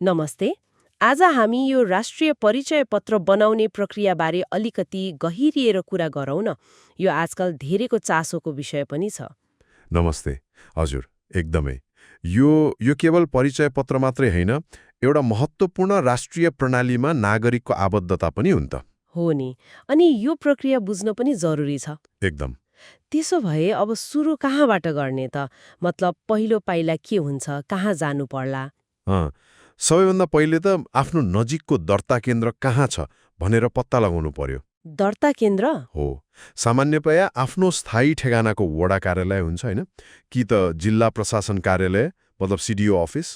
नमस्ते। आज हामी यो राष्ट्रिय परिचय पत्र बनाउने प्रक्रियाबारे अलिकति गहिरिएर कुरा गरौँ न। यो आजकल धेरैको चासोको विषय पनि छ। नमस्ते। हजुर, एकदमै। यो केवल परिचय पत्र मात्रै होइन, एउटा महत्त्वपूर्ण राष्ट्रिय प्रणालीमा नागरिकको आबद्धता पनि हुन् त। हो नि। अनि यो प्रक्रिया बुझ्न पनि जरुरी छ। एकदम। त्यसो भए अब सुरु कहाँबाट गर्ने त? मतलब पहिलो पाइला के हुन्छ, कहाँ जानु पर्ला? अँ, सबैभन्दा पहिले त आफ्नो नजिकको दर्ता केन्द्र कहाँ छ भनेर पत्ता लगाउनु पर्यो। दर्ता केन्द्र? हो, सामान्यतया आफ्नो स्थायी ठेगानाको वडा कार्यालय हुन्छ होइन, कि त जिल्ला प्रशासन कार्यालय मतलब सिडिओ अफिस।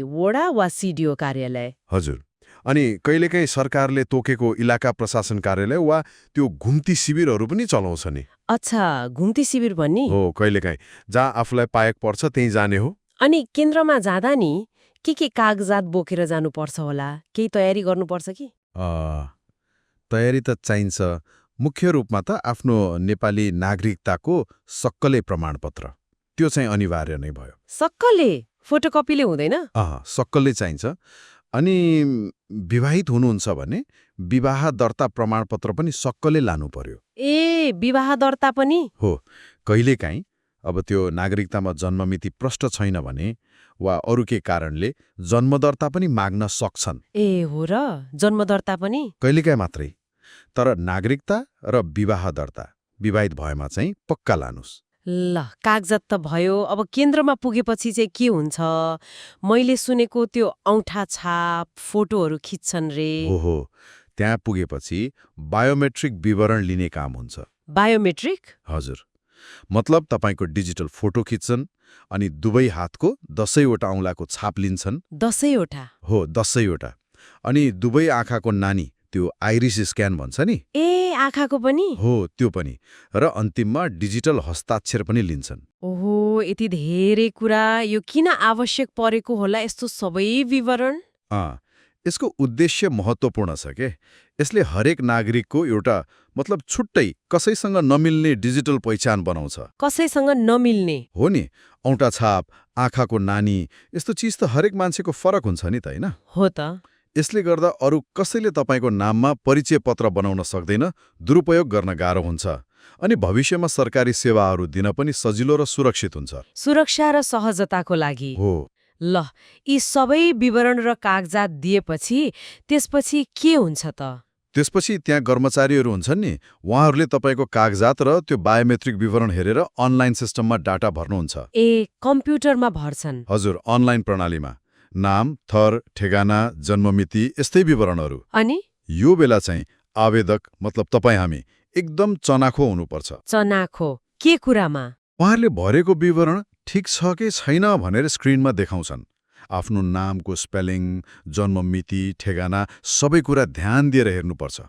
वडा वा सिडिओ कार्यालय? हजुर। अनि कहिलेकाहीँ सरकारले तोकेको इलाका प्रशासन कार्यालय वा त्यो घुम्ती शिविरहरू पनि चलाउँछ नि। अच्छा, घुम्ती शिविर भन्ने? हो, कहिलेकाहीँ जहाँ आफूलाई पाएको पर्छ त्यहीँ जाने हो। अनि केन्द्रमा जाँदा नि के कागजात बोकेर जानुपर्छ होला? केही तयारी गर्नुपर्छ कि? तयारी त चाहिन्छ। मुख्य रूपमा त आफ्नो नेपाली नागरिकताको सक्कले प्रमाणपत्र, त्यो चाहिँ अनिवार्य नै भयो। सक्कले? फोटोकपीले हुँदैन? सक्कलै चाहिन्छ। अनि विवाहित हुनुहुन्छ भने विवाह दर्ता प्रमाणपत्र पनि सक्कले लानु पर्यो। विवाह दर्ता पनि? हो, कहिलेकाहीँ अब त्यो नागरिकतामा जन्ममिति प्रष्ट छैन भने वा अरू के कारणले जन्मदर्ता पनि माग्न सक्छन्। हो र, जन्मदर्ता पनि? कहिलेकाहीँ मात्रै। तर नागरिकता र विवाह दर्ता विवाहित भएमा चाहिँ पक्का लानुस्। ल, कागजात त भयो। अब केन्द्रमा पुगेपछि चाहिँ के हुन्छ? मैले सुनेको त्यो औँठा छाप, फोटोहरू खिच्छन् रे। हो, त्यहाँ पुगेपछि बायोमेट्रिक विवरण लिने काम हुन्छ। बायोमेट्रिक? हजुर। मतलब तपाईँको डिजिटल फोटो खिच्छन् अनि दुवै हातको 10वटा औँलाको छाप लिन्छन्। 10वटा? हो, 10वटा। अनि दुवै आँखाको नानी, त्यो आइरिस स्क्यान भन्छ नि। आँखाको पनि? हो, त्यो पनि। र अन्तिममा डिजिटल हस्ताक्षर पनि लिन्छन्। ओहो, यति धेरै कुरा। यो किन आवश्यक परेको होला यस्तो सबै विवरण? यसको उद्देश्य महत्त्वपूर्ण छ के। यसले हरेक नागरिकको एउटा मतलब छुट्टै कसैसँग नमिल्ने डिजिटल पहिचान बनाउँछ। कसैसँग नमिल्ने? हो नि, औँठा छाप, आँखाको नानी, यस्तो चिज त हरेक मान्छेको फरक हुन्छ नि त, होइन? हो त। यसले गर्दा अरू कसैले तपाईँको नाममा परिचय पत्र बनाउन सक्दैन, दुरुपयोग गर्न गाह्रो हुन्छ। अनि भविष्यमा सरकारी सेवाहरू दिन पनि सजिलो र सुरक्षित हुन्छ। सुरक्षा र सहजताको लागि? हो। ल, यी सबै विवरण र कागजात दिएपछि त्यसपछि के हुन्छ त? त्यसपछि त्यहाँ कर्मचारीहरू हुन्छन् नि, उहाँहरूले तपाईँको कागजात र त्यो बायोमेट्रिक विवरण हेरेर अनलाइन सिस्टममा डाटा भर्नुहुन्छ। कम्प्युटरमा भर्छन्? हजुर, अनलाइन प्रणालीमा। नाम, थर, ठेगाना, जन्ममिति, यस्तै विवरणहरू। अनि यो बेला चाहिँ आवेदक मतलब तपाईँ हामी एकदम चनाखो हुनुपर्छ। चनाखो? के कुरामा? उहाँहरूले भरेको विवरण ठिक छ कि छैन भनेर स्क्रिनमा देखाउँछन्। आफ्नो नामको स्पेलिङ, जन्ममिति, ठेगाना सबै कुरा ध्यान दिएर हेर्नुपर्छ।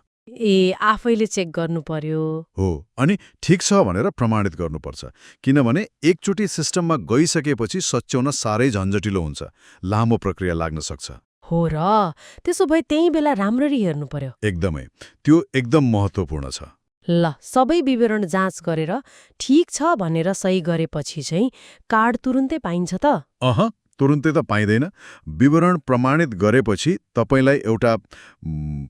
आफैले चेक गर्नु पर्यो? हो, अनि ठिक छ भनेर प्रमाणित गर्नुपर्छ। किनभने एकचोटि सिस्टममा गइसकेपछि सच्याउन साह्रै झन्झटिलो हुन्छ, लामो प्रक्रिया लाग्न सक्छ। हो र, त्यसो भए त्यही बेला राम्ररी हेर्नु पर्यो। एकदमै, त्यो एकदम महत्त्वपूर्ण छ। ल, सबै विवरण जाँच गरेर ठिक छ भनेर सही गरेपछि चाहिँ कार्ड तुरुन्तै पाइन्छ त? तुरुन्तै त पाइँदैन। विवरण प्रमाणित गरेपछि तपाईँलाई एउटा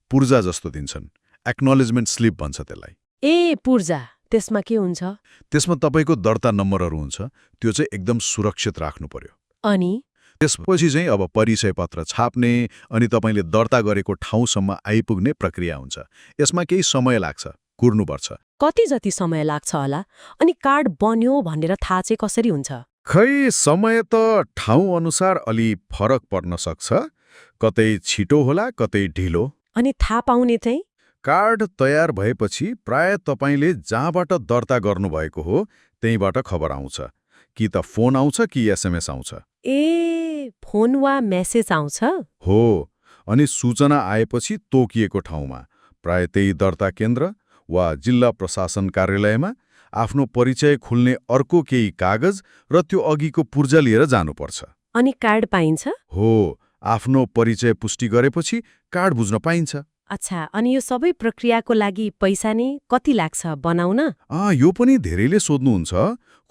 पूर्जा जस्तो दिन्छन्, एक्नोलेजमेन्ट स्लिप भन्छ त्यसलाई। पूर्जा? त्यसमा के हुन्छ? त्यसमा तपाईँको दर्ता नम्बरहरू हुन्छ, त्यो चाहिँ एकदम सुरक्षित राख्नु पर्यो। अनि त्यसपछि चाहिँ अब परिचय पत्र छाप्ने अनि तपाईँले दर्ता गरेको ठाउँसम्म आइपुग्ने प्रक्रिया हुन्छ। यसमा केही समय लाग्छ, कुर्नुपर्छ। कति जति समय लाग्छ होला? अनि कार्ड बन्यो भनेर थाहा चाहिँ कसरी हुन्छ? खै, समय त ठाउँ अनुसार अलि फरक पर्न सक्छ। कतै छिटो होला, कतै ढिलो। अनि थाहा पाउने चाहिँ? कार्ड तयार भएपछि प्राय तपाईँले जहाँबाट दर्ता गर्नुभएको हो त्यहीँबाट खबर आउँछ। कि त फोन आउँछ कि एसएमएस आउँछ। फोन वा मेसेज आउँछ? हो, अनि सूचना आएपछि तोकिएको ठाउँमा, प्राय त्यही दर्ता केन्द्र वा जिल्ला प्रशासन कार्यालयमा आफ्नो परिचय खुल्ने अर्को केही कागज र त्यो अघिको पूर्जा लिएर जानुपर्छ। अनि कार्ड पाइन्छ? हो, आफ्नो परिचय पुष्टि गरेपछि कार्ड बुझ्न पाइन्छ। अच्छा, अनि यो सबै प्रक्रियाको लागि पैसा नै कति लाग्छ बनाउन? यो पनि धेरैले सोध्नुहुन्छ।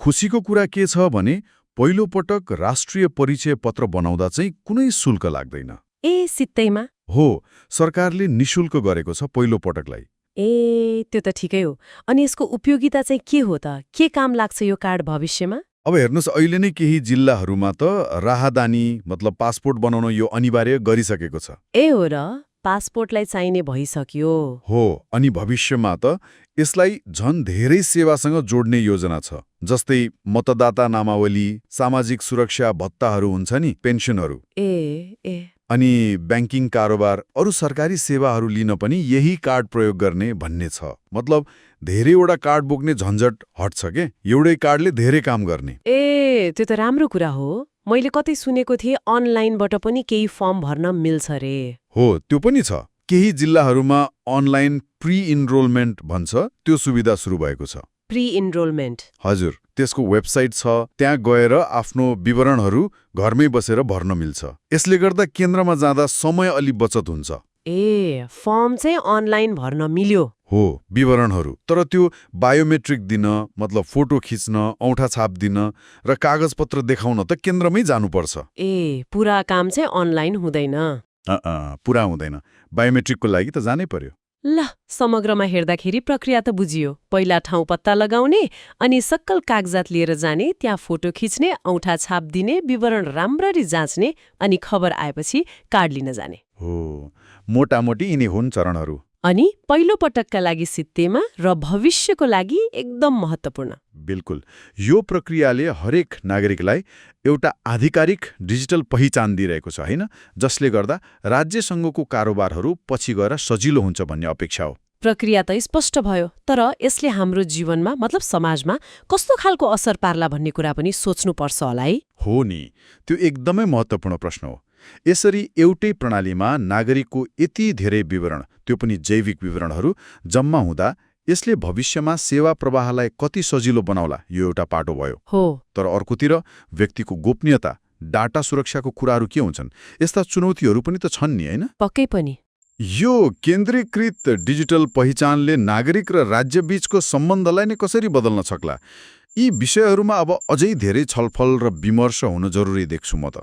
खुसीको कुरा के छ भने पहिलोपटक राष्ट्रिय परिचय पत्र बनाउँदा चाहिँ कुनै शुल्क लाग्दैन। ए सित्तैमा? हो, सरकारले निशुल्क गरेको छ पहिलोपटकलाई। ए त्यो त ठिकै हो। अनि यसको उपयोगिता चाहिँ के हो त? के काम लाग्छ यो कार्ड भविष्यमा? अब हेर्नुहोस्, अहिले नै केही जिल्लाहरूमा त राहदानी मतलब पासपोर्ट बनाउन यो अनिवार्य गरिसकेको छ। ए हो र? पासपोर्टलाई चाहिने भइसक्यो। हो, अनि भविष्यमा त यसलाई झन धेरै सेवासँग जोड्ने योजना छ। जस्तै मतदाता नामावली, सामाजिक सुरक्षा भत्ताहरू हुन्छ नि, पेन्सनहरू, ए अनि ब्याङ्किङ कारोबार, अरू सरकारी सेवाहरू लिन पनि यही कार्ड प्रयोग गर्ने भन्ने छ। मतलब धेरैवटा कार्ड बोक्ने झन्झट हट्छ के, एउटै कार्डले धेरै काम गर्ने। ए त्यो त राम्रो कुरा हो। मैले कतै सुनेको थिएँ अनलाइनबाट पनि केही फर्म भर्न मिल्छ रे। हो, त्यो पनि छ। केही जिल्लाहरूमा अनलाइन प्री इनरोलमेन्ट भन्छ, त्यो सुविधा सुरु भएको छ। Pre enrolment? हजुर, त्यसको वेबसाइट छ, त्यहाँ गएर आफ्नो विवरणहरू घरमै बसेर भर्न मिल्छ। यसले गर्दा केन्द्रमा जाँदा समय अलि बचत हुन्छ। ए फर्म चाहिँ अनलाइन भर्न मिल्यो? हो, विवरणहरू। तर त्यो बायोमेट्रिक दिन, मतलब फोटो खिच्न, औँठा छाप दिन र कागजपत्र देखाउन त केन्द्रमै जानुपर्छ। ए पुरा काम चाहिँ अनलाइन हुँदैन? पुरा हुँदैन। बायोमेट्रिकको लागि त जानै पर्यो। ल, समग्रमा हेर्दाखेरि प्रक्रिया त बुझियो। पहिला ठाउँ पत्ता लगाउने, अनि सक्कल कागजात लिएर जाने, त्यहाँ फोटो खिच्ने, औँठा छाप दिने, विवरण राम्ररी जाँच्ने, अनि खबर आएपछि कार्ड लिन जाने। हो, मोटामोटी यिनी हुन् चरणहरू। अनि पहिलो पटकका लागि सित्तेमा र भविष्यको लागि एकदम महत्त्वपूर्ण। बिल्कुल, यो प्रक्रियाले हरेक नागरिकलाई एउटा आधिकारिक डिजिटल पहिचान दिइरहेको छ, होइन? जसले गर्दा राज्यसँगको कारोबारहरू पछि गएर सजिलो हुन्छ भन्ने अपेक्षा हो। प्रक्रिया त स्पष्ट भयो, तर यसले हाम्रो जीवनमा मतलब समाजमा कस्तो खालको असर पार्ला भन्ने कुरा पनि सोच्नुपर्छ होला है? हो नि, त्यो एकदमै महत्त्वपूर्ण प्रश्न हो। यसरी एउटै प्रणालीमा नागरिकको यति धेरै विवरण, त्यो पनि जैविक विवरणहरू जम्मा हुँदा यसले भविष्यमा सेवा प्रवाहलाई कति सजिलो बनाउला, यो एउटा पाटो भयो। हो, तर अर्कोतिर व्यक्तिको गोपनीयता, डाटा सुरक्षाको कुराहरू के हुन्छन्? यस्ता चुनौतीहरू पनि त छन् नि, होइन? पक्कै पनि। यो केन्द्रीकृत डिजिटल पहिचानले नागरिक र राज्यबीचको सम्बन्धलाई नै कसरी बदल्न सक्ला? यी विषयहरूमा अब अझै धेरै छलफल र विमर्श हुन जरुरी देख्छु म त।